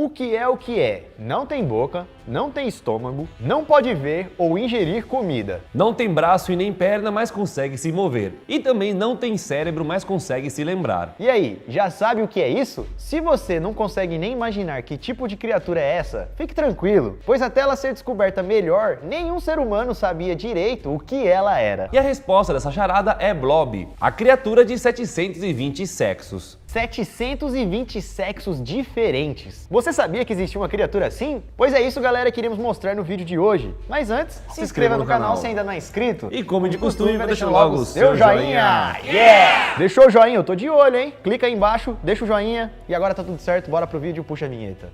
o que é o que é? Não tem boca, não tem estômago, não pode ver ou ingerir comida. Não tem braço e nem perna, mas consegue se mover. E também não tem cérebro, mas consegue se lembrar. E aí, já sabe o que é isso? Se você não consegue nem imaginar que tipo de criatura é essa, fique tranquilo, pois até ela ser descoberta melhor, nenhum ser humano sabia direito o que ela era. E a resposta dessa charada é Blob, a criatura de 720 sexos. 720 sexos diferentes. Você sabia que existia uma criatura assim? Pois é isso, galera, que iremos mostrar no vídeo de hoje. Mas antes, se inscreva no canal se ainda não é inscrito. E como de costume, vai deixando logo o seu joinha. Yeah! Deixou o joinha? Eu tô de olho, hein? Clica aí embaixo, deixa o joinha e agora tá tudo certo, bora pro vídeo, puxa a vinheta.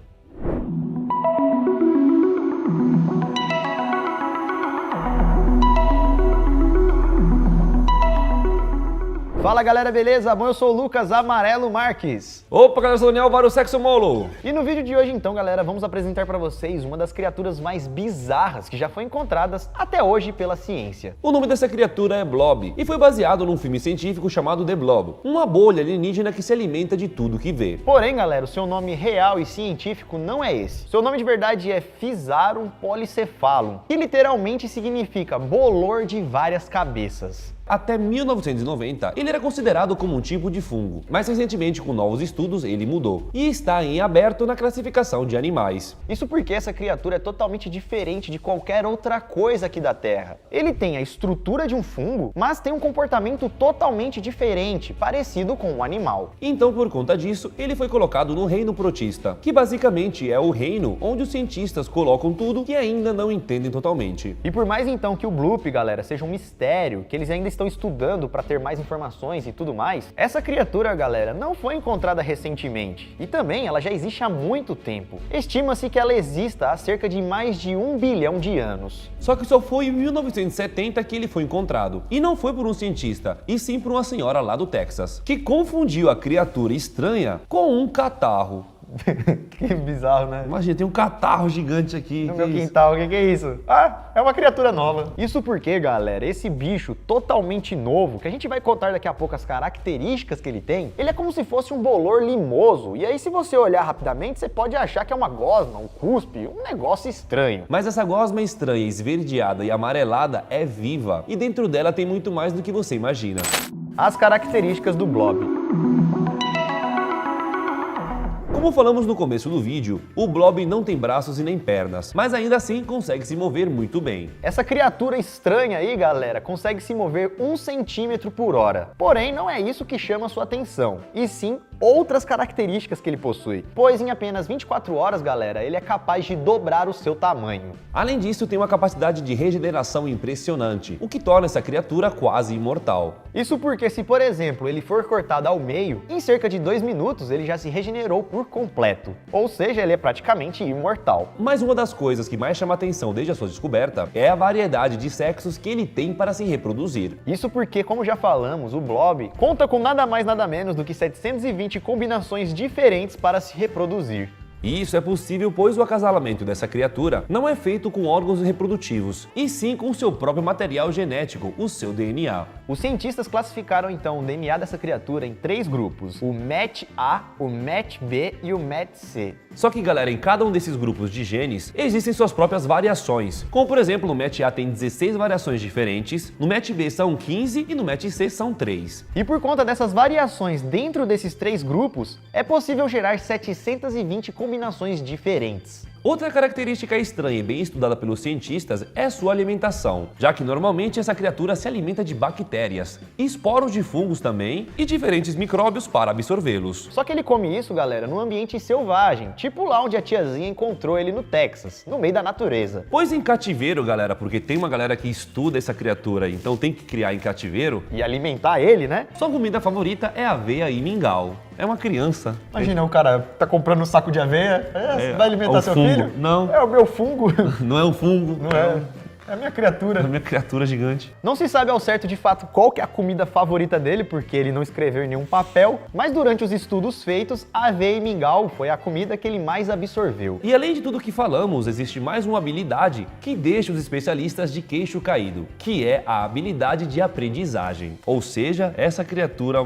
Fala galera, beleza? Bom, eu sou o Lucas Amarelo Marques. Opa, galera, eu sou o Daniel Varo Sexo Molo. E no vídeo de hoje, então, galera, vamos apresentar para vocês uma das criaturas mais bizarras que já foram encontradas até hoje pela ciência. O nome dessa criatura é Blob e foi baseado num filme científico chamado The Blob, uma bolha alienígena que se alimenta de tudo que vê. Porém, galera, o seu nome real e científico não é esse. Seu nome de verdade é Physarum polycephalum, que literalmente significa bolor de várias cabeças. Até 1990, ele era considerado como um tipo de fungo, mas recentemente, com novos estudos, ele mudou e está em aberto na classificação de animais. Isso porque essa criatura é totalmente diferente de qualquer outra coisa aqui da Terra. Ele tem a estrutura de um fungo, mas tem um comportamento totalmente diferente, parecido com um animal. Então, por conta disso, ele foi colocado no reino protista, que basicamente é o reino onde os cientistas colocam tudo que ainda não entendem totalmente. E por mais então que o Bloop, galera, seja um mistério, que eles ainda estão estudando para ter mais informações e tudo mais, essa criatura, galera, não foi encontrada recentemente. E também ela já existe há muito tempo. Estima-se que ela exista há cerca de mais de 1 bilhão de anos. Só que só foi em 1970 que ele foi encontrado. E não foi por um cientista, e sim por uma senhora lá do Texas, que confundiu a criatura estranha com um catarro. Que bizarro, né? Imagina, tem um catarro gigante aqui. No meu quintal, o que é isso? Ah, é uma criatura nova. Isso porque, galera, esse bicho totalmente novo, que a gente vai contar daqui a pouco as características que ele tem, ele é como se fosse um bolor limoso. E aí, se você olhar rapidamente, você pode achar que é uma gosma, um cuspe, um negócio estranho. Mas essa gosma estranha, esverdeada e amarelada é viva. E dentro dela tem muito mais do que você imagina. As características do Blob. Como falamos no começo do vídeo, o Blob não tem braços e nem pernas, mas ainda assim consegue se mover muito bem. Essa criatura estranha aí, galera, consegue se mover 1 centímetro por hora. Porém, não é isso que chama sua atenção, e sim outras características que ele possui. Pois em apenas 24 horas, galera, ele é capaz de dobrar o seu tamanho. Além disso, tem uma capacidade de regeneração impressionante, o que torna essa criatura quase imortal. Isso porque se, por exemplo, ele for cortado ao meio, em cerca de 2 minutos ele já se regenerou por completo. Ou seja, ele é praticamente imortal. Mas uma das coisas que mais chama atenção desde a sua descoberta é a variedade de sexos que ele tem para se reproduzir. Isso porque, como já falamos, o Blob conta com nada mais nada menos do que 720 combinações diferentes para se reproduzir. E isso é possível pois o acasalamento dessa criatura não é feito com órgãos reprodutivos, e sim com seu próprio material genético, o seu DNA. Os cientistas classificaram então o DNA dessa criatura em 3 grupos, o MET A, o MET B e o MET C. Só que, galera, em cada um desses grupos de genes existem suas próprias variações, como por exemplo no MET A tem 16 variações diferentes, no MET B são 15 e no MET C são 3. E por conta dessas variações dentro desses 3 grupos, é possível gerar 720 combinações diferentes. Outra característica estranha e bem estudada pelos cientistas é sua alimentação, já que normalmente essa criatura se alimenta de bactérias, esporos de fungos também e diferentes micróbios para absorvê-los. Só que ele come isso, galera, no ambiente selvagem, tipo lá onde a tiazinha encontrou ele no Texas, no meio da natureza. Pois em cativeiro, galera, porque tem uma galera que estuda essa criatura, então tem que criar em cativeiro. E alimentar ele, né? Sua comida favorita é aveia e mingau. É uma criança. Imagina, o cara tá comprando um saco de aveia, vai alimentar seu filho? Não. É o meu fungo. Não é um fungo. Não é. É a minha criatura. A minha criatura gigante. Não se sabe ao certo de fato qual que é a comida favorita dele, porque ele não escreveu em nenhum papel, mas durante os estudos feitos, aveia e mingau foi a comida que ele mais absorveu. E além de tudo que falamos, existe mais uma habilidade que deixa os especialistas de queixo caído, que é a habilidade de aprendizagem. Ou seja, essa criatura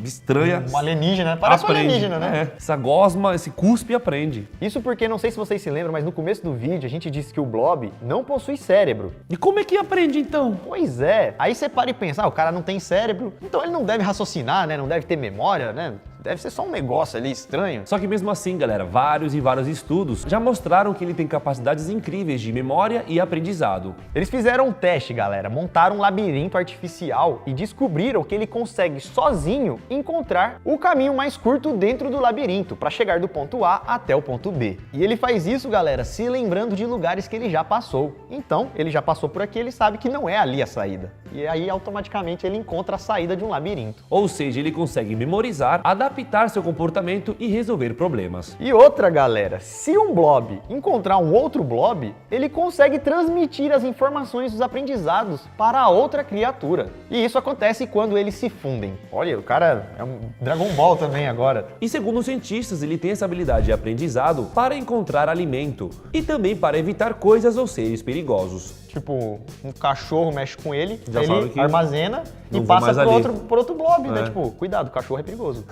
estranha... Um alienígena, né? Parece um alienígena, né? É, essa gosma, esse cuspe aprende. Isso porque, não sei se vocês se lembram, mas no começo do vídeo a gente disse que o Blob não possui cérebro. E como é que aprende então? Pois é, aí você para e pensa, o cara não tem cérebro, então ele não deve raciocinar, né? Não deve ter memória, né? Deve ser só um negócio ali estranho. Só que mesmo assim, galera, vários e vários estudos já mostraram que ele tem capacidades incríveis de memória e aprendizado. Eles fizeram um teste, galera, montaram um labirinto artificial e descobriram que ele consegue sozinho encontrar o caminho mais curto dentro do labirinto para chegar do ponto A até o ponto B. E ele faz isso, galera, se lembrando de lugares que ele já passou. Então, ele já passou por aqui, ele sabe que não é ali a saída. E aí, automaticamente, ele encontra a saída de um labirinto. Ou seja, ele consegue memorizar, adaptar seu comportamento e resolver problemas. E outra, galera, se um blob encontrar um outro blob, ele consegue transmitir as informações dos aprendizados para a outra criatura. E isso acontece quando eles se fundem. Olha, o cara é um Dragon Ball também agora. E segundo os cientistas, ele tem essa habilidade de aprendizado para encontrar alimento e também para evitar coisas ou seres perigosos. Tipo, um cachorro mexe com ele, Já sabe ele que armazena e não vou passa mais por outro blob, né? É. Tipo, cuidado, o cachorro é perigoso.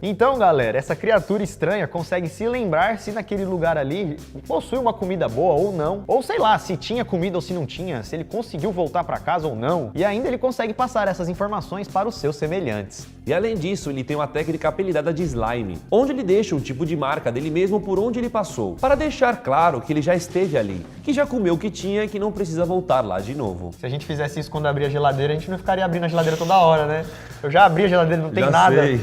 Então, galera, essa criatura estranha consegue se lembrar se naquele lugar ali possui uma comida boa ou não. Ou sei lá, se tinha comida ou se não tinha, se ele conseguiu voltar para casa ou não. E ainda ele consegue passar essas informações para os seus semelhantes. E além disso, ele tem uma técnica apelidada de slime, onde ele deixa um tipo de marca dele mesmo por onde ele passou, para deixar claro que ele já esteve ali, que já comeu o que tinha e que não precisa voltar lá de novo. Se a gente fizesse isso quando abria a geladeira, a gente não ficaria abrindo a geladeira toda hora, né? Eu já abri a geladeira, não tem Já nada. sei.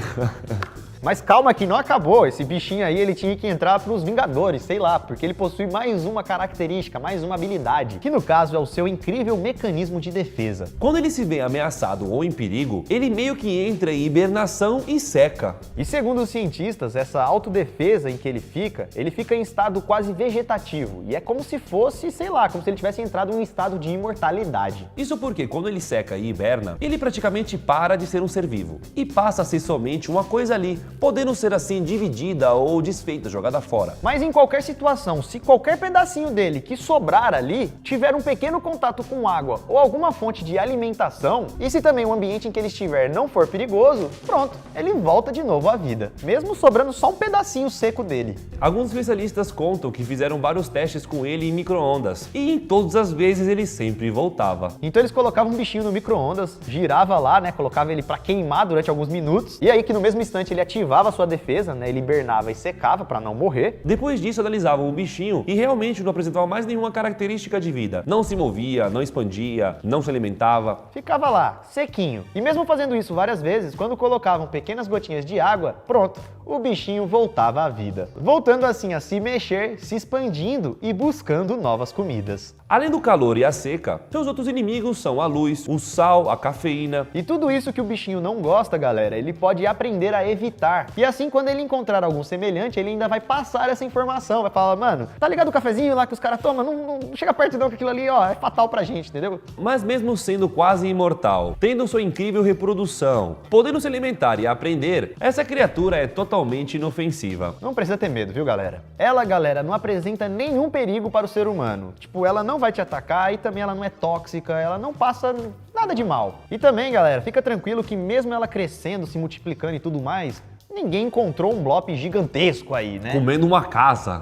Mas calma que não acabou, esse bichinho aí ele tinha que entrar pros Vingadores, sei lá, porque ele possui mais uma característica, mais uma habilidade, que no caso é o seu incrível mecanismo de defesa. Quando ele se vê ameaçado ou em perigo, ele meio que entra em hibernação e seca. E segundo os cientistas, essa autodefesa em que ele fica em estado quase vegetativo, e é como se fosse, sei lá, como se ele tivesse entrado em um estado de imortalidade. Isso porque quando ele seca e hiberna, ele praticamente para de ser um ser vivo e passa a ser somente uma coisa ali, podendo ser assim dividida ou desfeita, jogada fora. Mas em qualquer situação, se qualquer pedacinho dele que sobrar ali tiver um pequeno contato com água ou alguma fonte de alimentação, e se também o ambiente em que ele estiver não for perigoso, pronto, ele volta de novo à vida, mesmo sobrando só um pedacinho seco dele. Alguns especialistas contam que fizeram vários testes com ele em micro-ondas e em todas as vezes ele sempre voltava. Então eles colocavam um bichinho no micro-ondas, girava lá, né, colocava ele pra queimar durante alguns minutos, e aí que no mesmo instante ele ativava a sua defesa, né, ele hibernava e secava pra não morrer. Depois disso analisavam o bichinho e realmente não apresentava mais nenhuma característica de vida. Não se movia, não expandia, não se alimentava. Ficava lá, sequinho. E mesmo fazendo isso várias vezes, quando colocavam pequenas gotinhas de água, pronto, o bichinho voltava à vida. Voltando assim a se mexer, se expandindo e buscando novas comidas. Além do calor e a seca, seus outros inimigos são a luz, o sal, a cafeína. E tudo isso que o bichinho não gosta, galera, ele pode aprender a evitar. E assim, quando ele encontrar algum semelhante, ele ainda vai passar essa informação, vai falar, mano, tá ligado o cafezinho lá que os caras tomam? Não chega perto não, que aquilo ali, ó, é fatal pra gente, entendeu? Mas mesmo sendo quase imortal, tendo sua incrível reprodução, podendo se alimentar e aprender, essa criatura é totalmente inofensiva. Não precisa ter medo, viu, galera? Ela, galera, não apresenta nenhum perigo para o ser humano. Tipo, ela não vai te atacar e também ela não é tóxica, ela não passa nada de mal. E também, galera, fica tranquilo que mesmo ela crescendo, se multiplicando e tudo mais, ninguém encontrou um blob gigantesco aí, né? Comendo uma casa.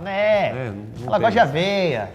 Ela gosta de aveia,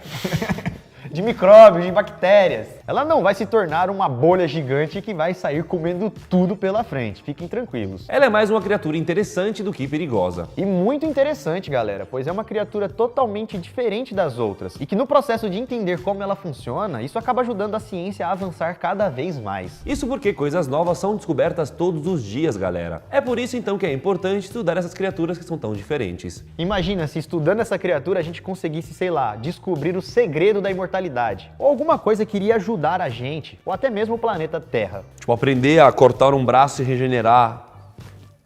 de micróbios, de bactérias. Ela não vai se tornar uma bolha gigante que vai sair comendo tudo pela frente. Fiquem tranquilos. Ela é mais uma criatura interessante do que perigosa. E muito interessante, galera, pois é uma criatura totalmente diferente das outras. E que no processo de entender como ela funciona, isso acaba ajudando a ciência a avançar cada vez mais. Isso porque coisas novas são descobertas todos os dias, galera. É por isso então que é importante estudar essas criaturas que são tão diferentes. Imagina se estudando essa criatura a gente conseguisse, sei lá, descobrir o segredo da imortalidade. Ou alguma coisa que iria ajudar a gente, ou até mesmo o planeta Terra. Tipo, aprender a cortar um braço e regenerar.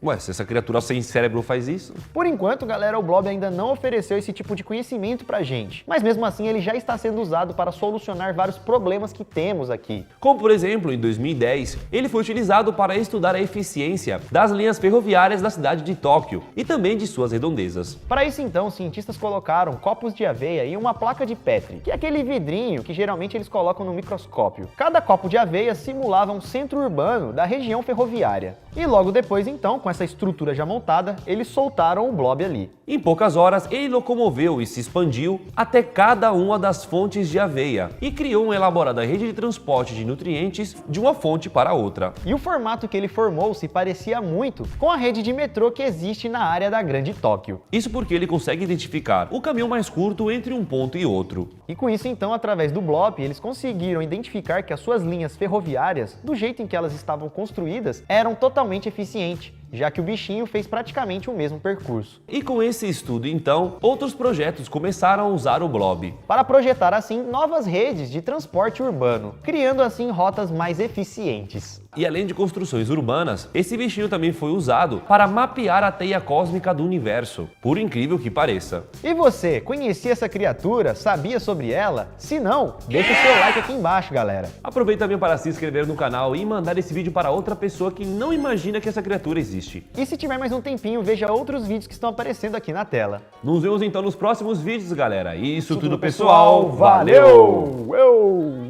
Ué, se essa criatura sem cérebro faz isso? Por enquanto, galera, o Blob ainda não ofereceu esse tipo de conhecimento pra gente, mas mesmo assim ele já está sendo usado para solucionar vários problemas que temos aqui. Como, por exemplo, em 2010, ele foi utilizado para estudar a eficiência das linhas ferroviárias da cidade de Tóquio e também de suas redondezas. Para isso então, cientistas colocaram copos de aveia em uma placa de Petri, que é aquele vidrinho que geralmente eles colocam no microscópio. Cada copo de aveia simulava um centro urbano da região ferroviária. E logo depois então, com essa estrutura já montada, eles soltaram o Blob ali. Em poucas horas, ele locomoveu e se expandiu até cada uma das fontes de aveia e criou uma elaborada rede de transporte de nutrientes de uma fonte para outra. E o formato que ele formou se parecia muito com a rede de metrô que existe na área da Grande Tóquio. Isso porque ele consegue identificar o caminho mais curto entre um ponto e outro. E com isso então, através do Blob, eles conseguiram identificar que as suas linhas ferroviárias, do jeito em que elas estavam construídas, eram totalmente eficientes, já que o bichinho fez praticamente o mesmo percurso. E com esse estudo, então, outros projetos começaram a usar o Blob Para projetar assim novas redes de transporte urbano, criando assim rotas mais eficientes. E além de construções urbanas, esse bichinho também foi usado para mapear a teia cósmica do universo, por incrível que pareça. E você, conhecia essa criatura? Sabia sobre ela? Se não, deixa o seu like aqui embaixo, galera. Aproveita também para se inscrever no canal e mandar esse vídeo para outra pessoa que não imagina que essa criatura existe. E se tiver mais um tempinho, veja outros vídeos que estão aparecendo aqui na tela. Nos vemos então nos próximos vídeos, galera. Isso tudo, pessoal. Valeu! Eu!